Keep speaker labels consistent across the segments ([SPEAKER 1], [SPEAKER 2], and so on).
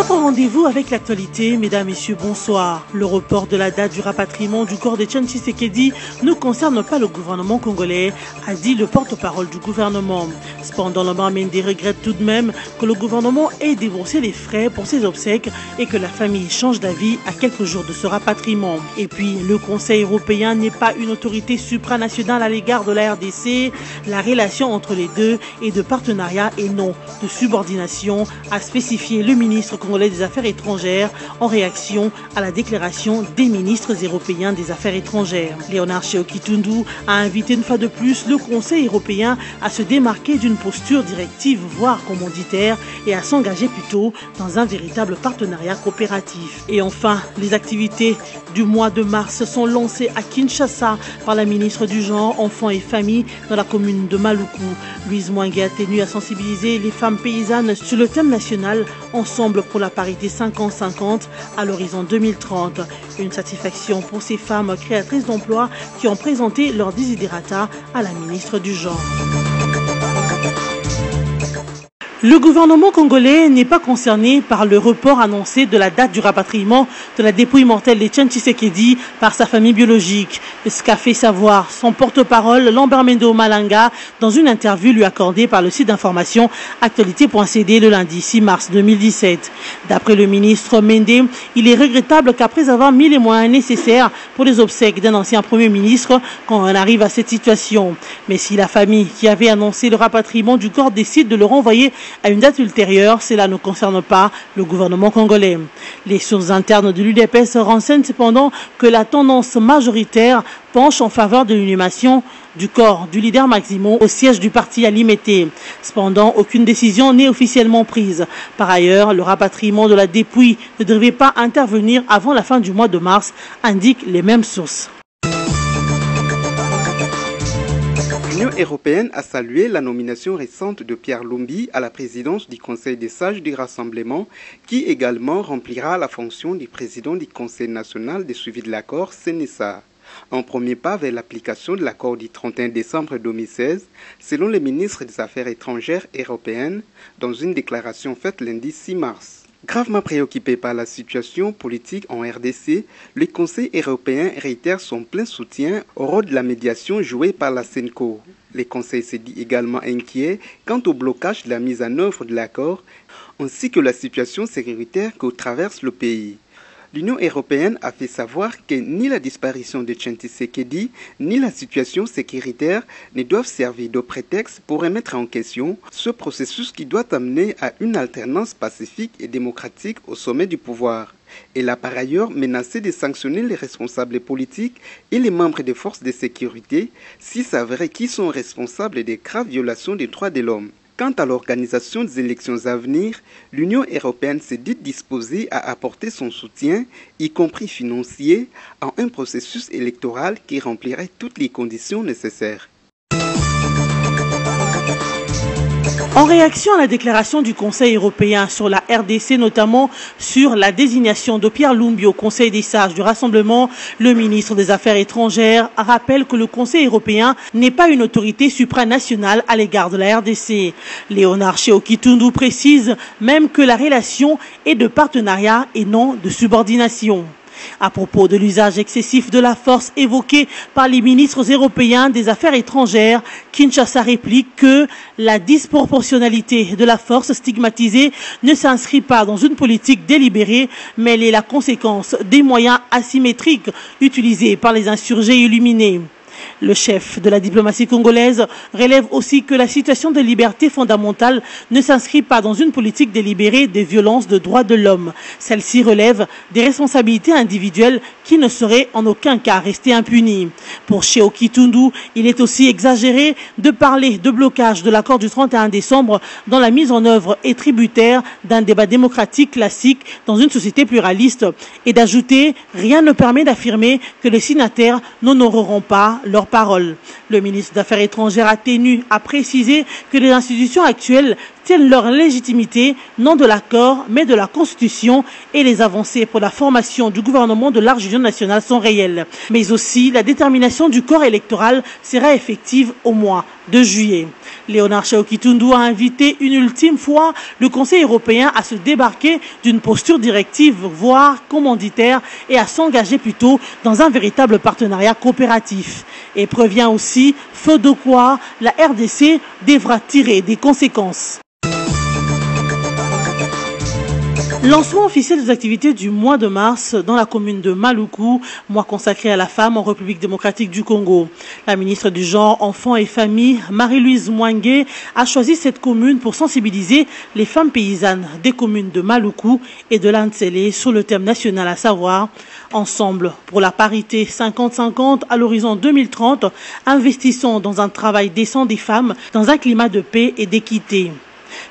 [SPEAKER 1] Votre rendez-vous avec l'actualité, mesdames, messieurs, bonsoir. Le report de la date du rapatriement du corps d'Etienne Tshisekedi ne concerne pas le gouvernement congolais, a dit le porte-parole du gouvernement. Cependant, Lombard Mende regrette tout de même que le gouvernement ait déboursé les frais pour ses obsèques et que la famille change d'avis à quelques jours de ce rapatriement. Et puis, le Conseil européen n'est pas une autorité supranationale à l'égard de la RDC. La relation entre les deux est de partenariat et non de subordination, a spécifié le ministre congolais des Affaires étrangères en réaction à la déclaration des ministres européens des Affaires étrangères. Léonard Tchéo-Kitundu a invité une fois de plus le Conseil européen à se démarquer d'une posture directive, voire commanditaire, et à s'engager plutôt dans un véritable partenariat coopératif. Et enfin, les activités du mois de mars sont lancées à Kinshasa par la ministre du Genre, Enfants et Familles dans la commune de Maluku. Louise Mwangi a tenu à sensibiliser les femmes paysannes sur le thème national Ensemble pour la parité 50-50 à l'horizon 2030. Une satisfaction pour ces femmes créatrices d'emplois qui ont présenté leur desiderata à la ministre du Genre. Le gouvernement congolais n'est pas concerné par le report annoncé de la date du rapatriement de la dépouille mortelle d'Etienne Tshisekedi par sa famille biologique. Ce qu'a fait savoir son porte-parole Lombard Mende Malanga dans une interview lui accordée par le site d'information actualité.cd le lundi 6 mars 2017. D'après le ministre Mende, il est regrettable qu'après avoir mis les moyens nécessaires pour les obsèques d'un ancien premier ministre, qu'on en arrive à cette situation. Mais si la famille qui avait annoncé le rapatriement du corps décide de le renvoyer à une date ultérieure, cela ne concerne pas le gouvernement congolais. Les sources internes de l'UDPS renseignent cependant que la tendance majoritaire penche en faveur de l'inhumation du corps du leader Maximo au siège du parti à Limete. Cependant, aucune décision n'est officiellement prise. Par ailleurs, le rapatriement de la dépouille ne devait pas intervenir avant la fin du mois de mars, indiquent les mêmes sources.
[SPEAKER 2] L'Union européenne a salué la nomination récente de Pierre Lumbi à la présidence du Conseil des sages du Rassemblement, qui également remplira la fonction du président du Conseil national de suivi de l'accord CNSA. Un premier pas vers l'application de l'accord du 31 décembre 2016, selon le ministre des Affaires étrangères européennes, dans une déclaration faite lundi 6 mars. Gravement préoccupé par la situation politique en RDC, le Conseil européen réitère son plein soutien au rôle de la médiation jouée par la CENCO. Le Conseil s'est dit également inquiet quant au blocage de la mise en œuvre de l'accord, ainsi que la situation sécuritaire que traverse le pays. L'Union européenne a fait savoir que ni la disparition de Etienne Tshisekedi, ni la situation sécuritaire ne doivent servir de prétexte pour remettre en question ce processus qui doit amener à une alternance pacifique et démocratique au sommet du pouvoir. Elle a par ailleurs menacé de sanctionner les responsables politiques et les membres des forces de sécurité s'il s'avérait qu'ils sont responsables des graves violations des droits de l'homme. Quant à l'organisation des élections à venir, l'Union européenne s'est dit disposée à apporter son soutien, y compris financier, à un processus électoral qui remplirait toutes les conditions nécessaires.
[SPEAKER 1] En réaction à la déclaration du Conseil européen sur la RDC, notamment sur la désignation de Pierre Lumbi au Conseil des sages du Rassemblement, le ministre des Affaires étrangères rappelle que le Conseil européen n'est pas une autorité supranationale à l'égard de la RDC. Léonard Tchéo-Kitundu précise même que la relation est de partenariat et non de subordination. À propos de l'usage excessif de la force évoqué par les ministres européens des Affaires étrangères, Kinshasa réplique que la disproportionnalité de la force stigmatisée ne s'inscrit pas dans une politique délibérée, mais elle est la conséquence des moyens asymétriques utilisés par les insurgés illuminés. Le chef de la diplomatie congolaise relève aussi que la situation des libertés fondamentales ne s'inscrit pas dans une politique délibérée des violences de droits de l'homme. Celle-ci relève des responsabilités individuelles qui ne sauraient en aucun cas rester impunies. Pour Tchéo-Kitundu, il est aussi exagéré de parler de blocage de l'accord du 31 décembre dont la mise en œuvre est tributaire d'un débat démocratique classique dans une société pluraliste et d'ajouter « rien ne permet d'affirmer que les signataires n'honoreront pas leurs paroles ». Le ministre des Affaires étrangères a tenu à préciser que les institutions actuelles tiennent leur légitimité, non de l'accord, mais de la Constitution, et les avancées pour la formation du gouvernement de large union nationale sont réelles. Mais aussi, la détermination du corps électoral sera effective au mois de juillet. Léonard Chaokitundu a invité une ultime fois le Conseil européen à se débarquer d'une posture directive, voire commanditaire, et à s'engager plutôt dans un véritable partenariat coopératif. Et prévient aussi, feu de quoi la RDC devra tirer des conséquences. Lancement officiel des activités du mois de mars dans la commune de Maluku, mois consacré à la femme en République démocratique du Congo. La ministre du Genre, Enfants et Familles, Marie-Louise Mwange, a choisi cette commune pour sensibiliser les femmes paysannes des communes de Maluku et de Lantsele sur le thème national, à savoir Ensemble pour la parité 50-50 à l'horizon 2030, investissons dans un travail décent des femmes dans un climat de paix et d'équité.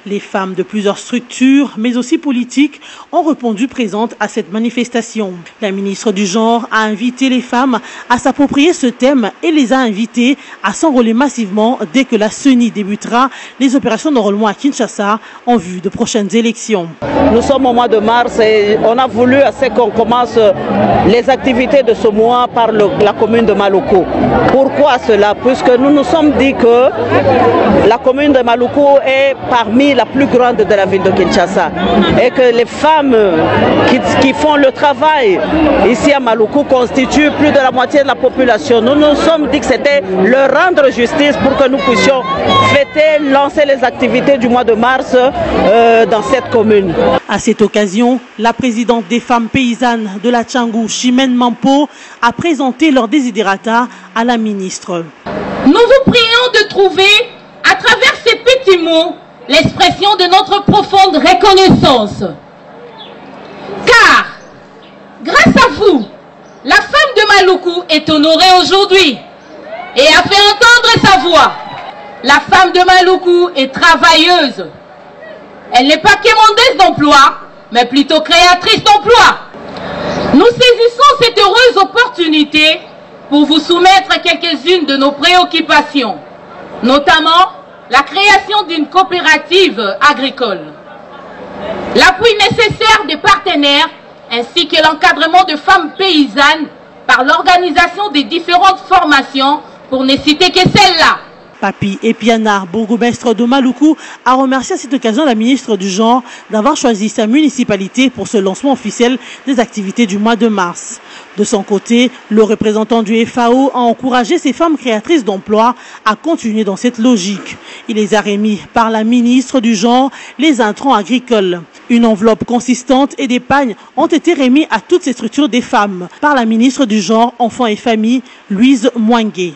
[SPEAKER 1] Les femmes de plusieurs structures, mais aussi politiques, ont répondu présentes à cette manifestation. La ministre du Genre a invité les femmes à s'approprier ce thème et les a invitées à s'enrôler massivement dès que la CENI débutera les opérations d'enrôlement à Kinshasa en vue de prochaines élections.
[SPEAKER 3] Nous sommes au mois de mars et on a voulu qu'on commence les activités de ce mois par la commune de Maluku. Pourquoi cela? Puisque nous nous sommes dit que la commune de Maluku est parmi la plus grande de la ville de Kinshasa et que les femmes qui font le travail ici à Maluku constituent plus de la moitié de la population. Nous nous sommes dit que c'était leur rendre justice pour que nous puissions fêter, lancer les activités du mois de mars dans cette commune.
[SPEAKER 1] À cette occasion, la présidente des femmes paysannes de la Tchangou, Chimène Mampo, a présenté leur désidérata à la ministre.
[SPEAKER 4] Nous vous prions de trouver, à travers ces petits mots, l'expression de notre profonde reconnaissance. Car, grâce à vous, la femme de Maluku est honorée aujourd'hui et a fait entendre sa voix. La femme de Maluku est travailleuse. Elle n'est pas quémandeuse d'emploi, mais plutôt créatrice d'emploi. Nous saisissons cette heureuse opportunité pour vous soumettre quelques-unes de nos préoccupations, notamment la création d'une coopérative agricole, l'appui nécessaire des partenaires ainsi que l'encadrement de femmes paysannes par l'organisation des différentes formations, pour ne citer que celle-là.
[SPEAKER 1] Papi Epiana, bourgmestre de Maluku, a remercié à cette occasion la ministre du Genre d'avoir choisi sa municipalité pour ce lancement officiel des activités du mois de mars. De son côté, le représentant du FAO a encouragé ces femmes créatrices d'emplois à continuer dans cette logique. Il les a remis par la ministre du Genre les intrants agricoles. Une enveloppe consistante et des pagnes ont été remis à toutes ces structures des femmes par la ministre du Genre, Enfants et Familles, Louise Mwange.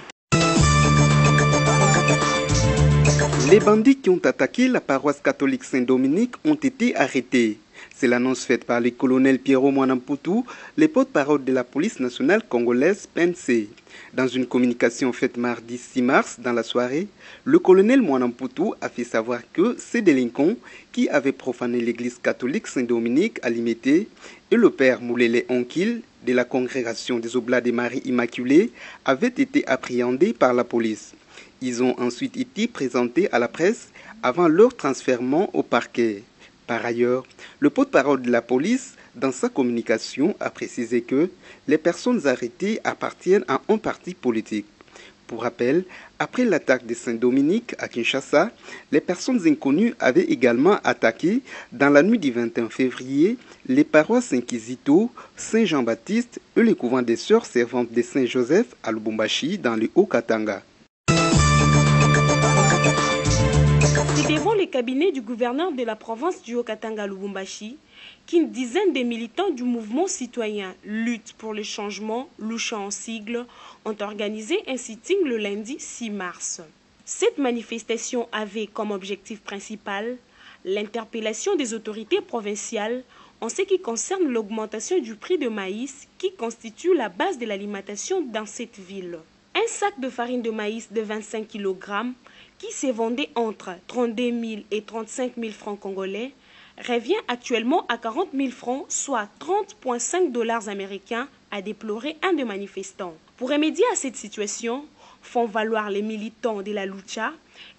[SPEAKER 2] Les bandits qui ont attaqué la paroisse catholique Saint-Dominique ont été arrêtés. C'est l'annonce faite par le colonel Pierrot Mwanamputu, le porte-parole de la police nationale congolaise PNC. Dans une communication faite mardi 6 mars dans la soirée, le colonel Mwanamputu a fait savoir que ces délinquants qui avaient profané l'église catholique Saint-Dominique à Limité et le père Moulele Onkil de la congrégation des Oblats de Marie Immaculée avaient été appréhendés par la police. Ils ont ensuite été présentés à la presse avant leur transfèrement au parquet. Par ailleurs, le porte-parole de la police, dans sa communication, a précisé que les personnes arrêtées appartiennent à un parti politique. Pour rappel, après l'attaque de Saint-Dominique à Kinshasa, les personnes inconnues avaient également attaqué, dans la nuit du 21 février, les paroisses Inquisito, Saint-Jean-Baptiste et le couvent des Sœurs Servantes de Saint-Joseph à Lubumbashi, dans le Haut-Katanga.
[SPEAKER 5] C'est devant le cabinet du gouverneur de la province du Haut-Katanga Lubumbashi qu'une dizaine de militants du mouvement citoyen Lutte pour le changement, Lucha en sigle, ont organisé un sitting le lundi 6 mars. Cette manifestation avait comme objectif principal l'interpellation des autorités provinciales en ce qui concerne l'augmentation du prix de maïs qui constitue la base de l'alimentation dans cette ville. Un sac de farine de maïs de 25 kg qui se vendait entre 32 000 et 35 000 francs congolais revient actuellement à 40 000 francs, soit 30,5 $ américains, a déploré un des manifestants. Pour remédier à cette situation, font valoir les militants de la lucha,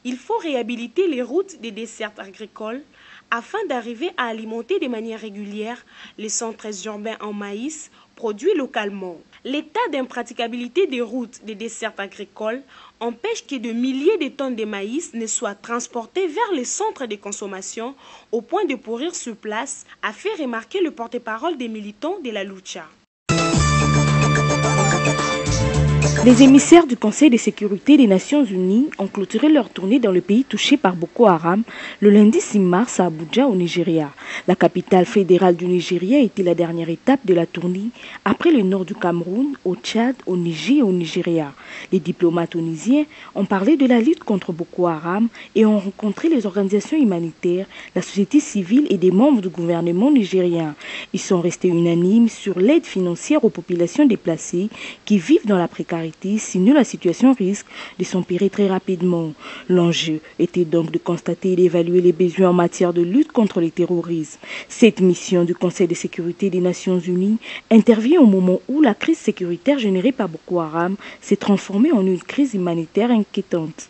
[SPEAKER 5] il faut réhabiliter les routes des dessertes agricoles afin d'arriver à alimenter de manière régulière les centres urbains en maïs produits localement. L'état d'impraticabilité des routes des dessertes agricoles empêche que de milliers de tonnes de maïs ne soient transportées vers les centres de consommation au point de pourrir sur place, a fait remarquer le porte-parole des militants de la lucha.
[SPEAKER 6] Les émissaires du Conseil de sécurité des Nations Unies ont clôturé leur tournée dans le pays touché par Boko Haram le lundi 6 mars à Abuja au Nigeria. La capitale fédérale du Nigeria était la dernière étape de la tournée après le nord du Cameroun, au Tchad, au Niger et au Nigeria. Les diplomates onisiens ont parlé de la lutte contre Boko Haram et ont rencontré les organisations humanitaires, la société civile et des membres du gouvernement nigérien. Ils sont restés unanimes sur l'aide financière aux populations déplacées qui vivent dans la précarité, sinon la situation risque de s'empirer très rapidement. L'enjeu était donc de constater et d'évaluer les besoins en matière de lutte contre le terrorisme. Cette mission du Conseil de sécurité des Nations Unies intervient au moment où la crise sécuritaire générée par Boko Haram s'est transformée en une crise humanitaire inquiétante.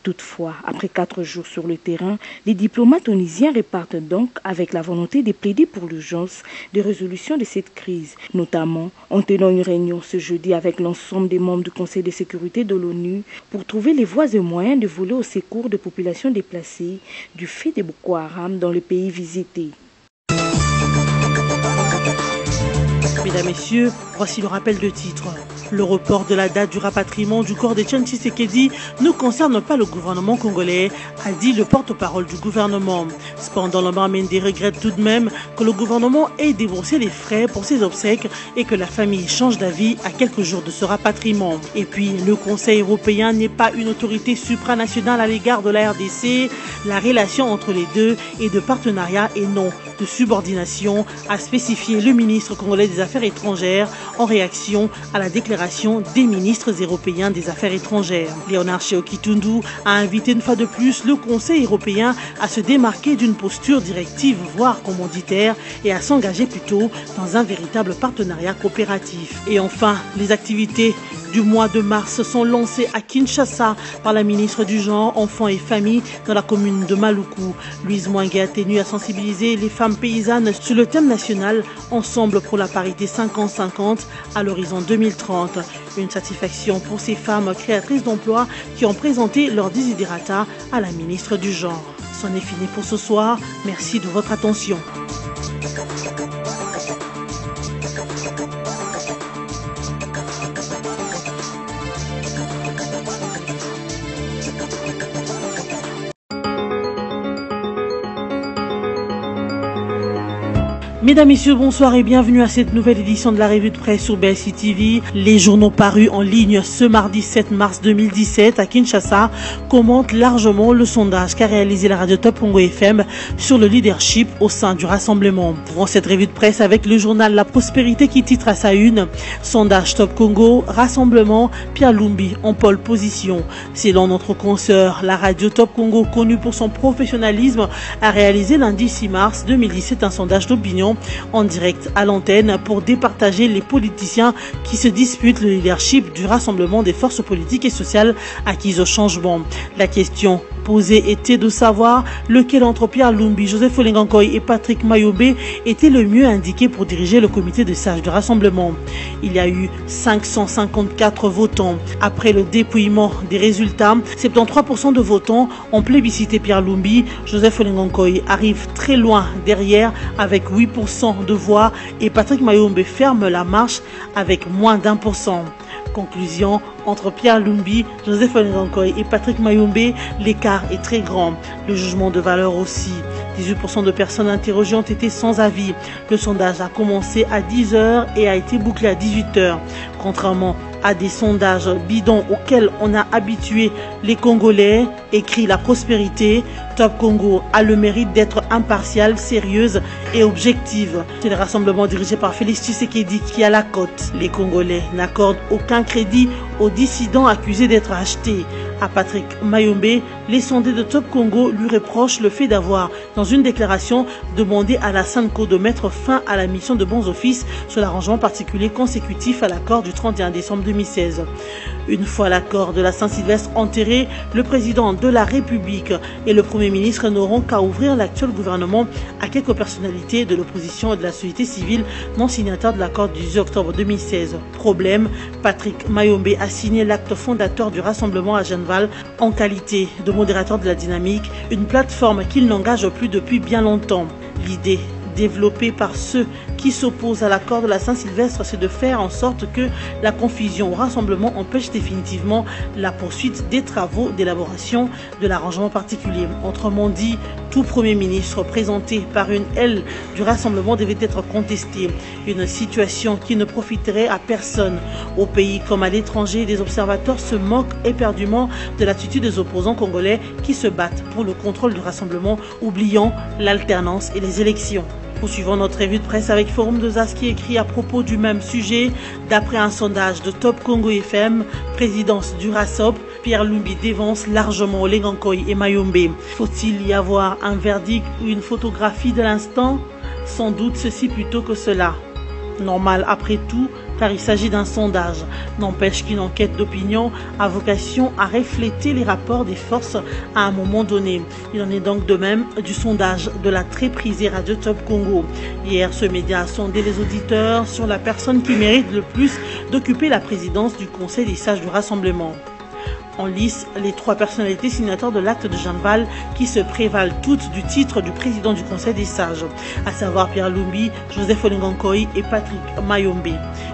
[SPEAKER 6] Toutefois, après 4 jours sur le terrain, les diplomates onisiens repartent donc avec la volonté de plaider pour l'urgence de résolution de cette crise, notamment en tenant une réunion ce jeudi avec l'ensemble des membres du Conseil de sécurité de l'ONU pour trouver les voies et moyens de voler au secours des populations déplacées du fait de Boko Haram dans le pays visité.
[SPEAKER 1] Mesdames, Messieurs, voici le rappel de titre. Le report de la date du rapatriement du corps d'Etienne Tshisekedi ne concerne pas le gouvernement congolais, a dit le porte-parole du gouvernement. Cependant, l'Omar Mende regrette tout de même que le gouvernement ait déboursé les frais pour ses obsèques et que la famille change d'avis à quelques jours de ce rapatriement. Et puis, le Conseil européen n'est pas une autorité supranationale à l'égard de la RDC. La relation entre les deux est de partenariat et non de subordination, a spécifié le ministre congolais des Affaires étrangères en réaction à la déclaration des ministres européens des Affaires étrangères. Léonard Sheokitundu a invité une fois de plus le Conseil européen à se démarquer d'une posture directive, voire commanditaire, et à s'engager plutôt dans un véritable partenariat coopératif. Et enfin, les activités du mois de mars sont lancées à Kinshasa par la ministre du Genre, Enfants et Familles dans la commune de Maluku. Louise Mwangue a tenu à sensibiliser les femmes paysannes sur le thème national Ensemble pour la parité 50-50 à l'horizon 2030. Une satisfaction pour ces femmes créatrices d'emplois qui ont présenté leur desiderata à la ministre du Genre. C'en est fini pour ce soir. Merci de votre attention. Mesdames, Messieurs, bonsoir et bienvenue à cette nouvelle édition de la revue de presse sur BSI TV. Les journaux parus en ligne ce mardi 7 mars 2017 à Kinshasa commentent largement le sondage qu'a réalisé la radio Top Congo FM sur le leadership au sein du rassemblement. Pour cette revue de presse avec le journal La Prospérité qui titre à sa une « Sondage Top Congo, rassemblement, Pierre Lumbi en pole position ». Selon notre consoeur, la radio Top Congo, connue pour son professionnalisme, a réalisé lundi 6 mars 2017 un sondage d'opinion en direct à l'antenne pour départager les politiciens qui se disputent le leadership du rassemblement des forces politiques et sociales acquises au changement. La question posée était de savoir lequel entre Pierre Lumbi, Joseph Olengankoy et Patrick Mayombe était le mieux indiqué pour diriger le comité de sages du rassemblement. Il y a eu 554 votants. Après le dépouillement des résultats, 73% de votants ont plébiscité Pierre Lumbi. Joseph Olengankoy arrive très loin derrière avec 8% de voix et Patrick Mayombe ferme la marche avec moins d'1%. Conclusion, entre Pierre Lumbi, Joseph Olengankoy et Patrick Mayombe, l'écart est très grand. Le jugement de valeur aussi. 18% de personnes interrogées ont été sans avis. Le sondage a commencé à 10h et a été bouclé à 18h. Contrairement à des sondages bidons auxquels on a habitué les Congolais, écrit La Prospérité, Top Congo a le mérite d'être impartiale, sérieuse et objective. C'est le rassemblement dirigé par Félix Tshisekedi qui a la cote. Les Congolais n'accordent aucun crédit aux dissidents accusés d'être achetés. À Patrick Mayombe, les sondés de Top Congo lui reprochent le fait d'avoir, dans une déclaration, demandé à la SANCO de mettre fin à la mission de bons offices sur l'arrangement particulier consécutif à l'accord du 31 décembre 2017. 2016. Une fois l'accord de la Saint-Sylvestre enterré, le président de la République et le Premier ministre n'auront qu'à ouvrir l'actuel gouvernement à quelques personnalités de l'opposition et de la société civile non signataires de l'accord du 18 octobre 2016. Problème, Patrick Mayombe a signé l'acte fondateur du rassemblement à Genval en qualité de modérateur de la dynamique, une plateforme qu'il n'engage plus depuis bien longtemps. L'idée développée par ceux qui s'opposent à l'accord de la Saint-Sylvestre, c'est de faire en sorte que la confusion au rassemblement empêche définitivement la poursuite des travaux d'élaboration de l'arrangement particulier. Autrement dit, tout Premier ministre présenté par une aile du rassemblement devait être contesté. Une situation qui ne profiterait à personne. Au pays comme à l'étranger, des observateurs se moquent éperdument de l'attitude des opposants congolais qui se battent pour le contrôle du rassemblement, oubliant l'alternance et les élections. Poursuivons notre revue de presse avec Forum des As qui écrit à propos du même sujet. D'après un sondage de Top Congo FM, présidence du RASOP, Pierre Lumbi dévance largement Olengankoy et Mayombe. Faut-il y avoir un verdict ou une photographie de l'instant? Sans doute ceci plutôt que cela. Normal après tout, car il s'agit d'un sondage. N'empêche qu'une enquête d'opinion a vocation à refléter les rapports des forces à un moment donné. Il en est donc de même du sondage de la très prisée Radio Top Congo. Hier, ce média a sondé les auditeurs sur la personne qui mérite le plus d'occuper la présidence du Conseil des sages du Rassemblement. En lice les trois personnalités signataires de l'acte de Genval qui se prévalent toutes du titre du président du Conseil des sages, à savoir Pierre Lumbi, Joseph Olengankoy et Patrick Mayombe.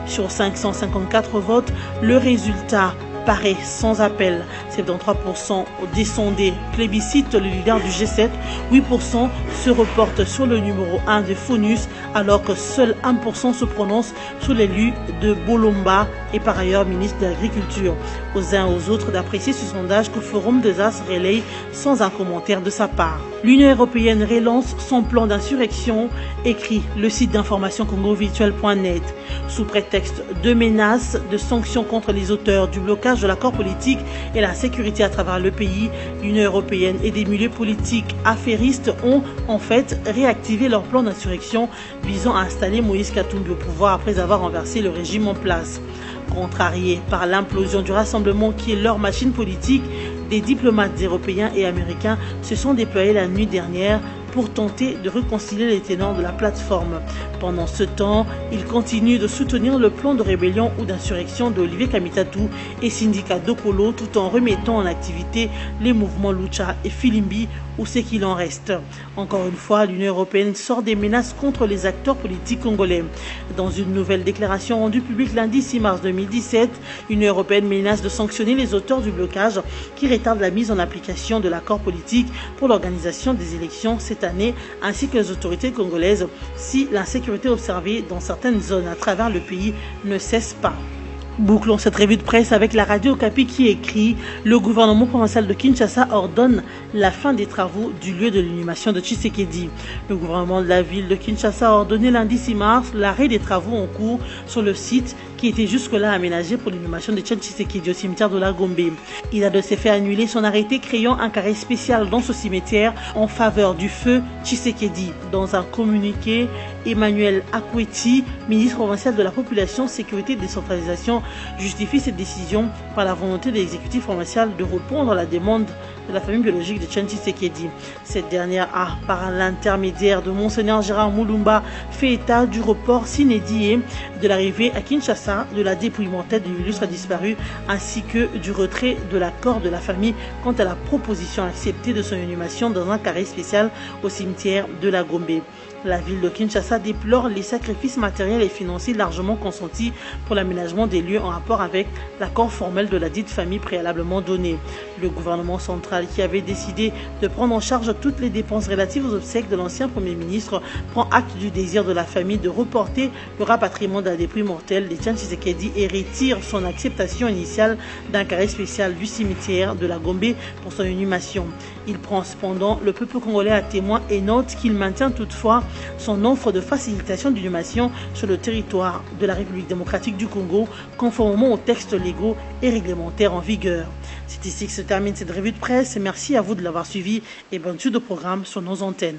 [SPEAKER 1] Sur 554 votes, le résultat paraît sans appel. 73% des sondés plébiscitent le leader du G7, 8% se reportent sur le numéro 1 de Fonus, alors que seul 1% se prononce sur l'élu de Bolomba et par ailleurs ministre de l'Agriculture. Aux uns aux autres d'apprécier ce sondage que Forum des As relaye sans un commentaire de sa part. L'Union européenne relance son plan d'insurrection, écrit le site d'information congovirtuel.net. Sous prétexte de menaces, de sanctions contre les auteurs du blocage de l'accord politique et la sécurité à travers le pays, l'Union européenne et des milieux politiques affairistes ont en fait réactivé leur plan d'insurrection visant à installer Moïse Katumbi au pouvoir après avoir renversé le régime en place. Contrariés par l'implosion du rassemblement qui est leur machine politique, des diplomates européens et américains se sont déployés la nuit dernière pour tenter de réconcilier les ténors de la plateforme. Pendant ce temps, ils continuent de soutenir le plan de rébellion ou d'insurrection d'Olivier Kamitatou et Syndicat Dokolo tout en remettant en activité les mouvements Lucha et Filimbi ou ce qu'il en reste. Encore une fois, l'Union européenne sort des menaces contre les acteurs politiques congolais. Dans une nouvelle déclaration rendue publique lundi 6 mars 2017, l'Union européenne menace de sanctionner les auteurs du blocage qui retardent la mise en application de l'accord politique pour l'organisation des élections cette année, ainsi que les autorités congolaises si l'insécurité observée dans certaines zones à travers le pays ne cesse pas. Bouclons cette revue de presse avec la radio Okapi qui écrit « Le gouvernement provincial de Kinshasa ordonne la fin des travaux du lieu de l'inhumation de Tshisekedi ». Le gouvernement de la ville de Kinshasa a ordonné lundi 6 mars l'arrêt des travaux en cours sur le site qui était jusque-là aménagé pour l'inhumation de Tshisekedi au cimetière de la Gombe. Il a de ce fait annulé son arrêté créant un carré spécial dans ce cimetière en faveur du feu Tshisekedi. Dans un communiqué, Emmanuel Akweti, ministre provincial de la Population, Sécurité et Décentralisation, justifie cette décision par la volonté de l'exécutif provincial de répondre à la demande de la famille biologique de Tshisekedi. Cette dernière a, par l'intermédiaire de Monseigneur Gérard Moulumba, fait état du report sine die de l'arrivée à Kinshasa de la dépouillement tête de l'illustre disparu ainsi que du retrait de l'accord de la famille quant à la proposition acceptée de son inhumation dans un carré spécial au cimetière de la Gombe. La ville de Kinshasa déplore les sacrifices matériels et financiers largement consentis pour l'aménagement des lieux en rapport avec l'accord formel de la dite famille préalablement donné. Le gouvernement central, qui avait décidé de prendre en charge toutes les dépenses relatives aux obsèques de l'ancien Premier ministre, prend acte du désir de la famille de reporter le rapatriement d'un dépouille mortel de Tshisekedi et retire son acceptation initiale d'un carré spécial du cimetière de la Gombe pour son inhumation. Il prend cependant le peuple congolais à témoin et note qu'il maintient toutefois son offre de facilitation d'inhumation sur le territoire de la République démocratique du Congo, conformément aux textes légaux et réglementaires en vigueur. C'est ici que se termine cette revue de presse. Merci à vous de l'avoir suivi et bonne suite au programme sur nos antennes.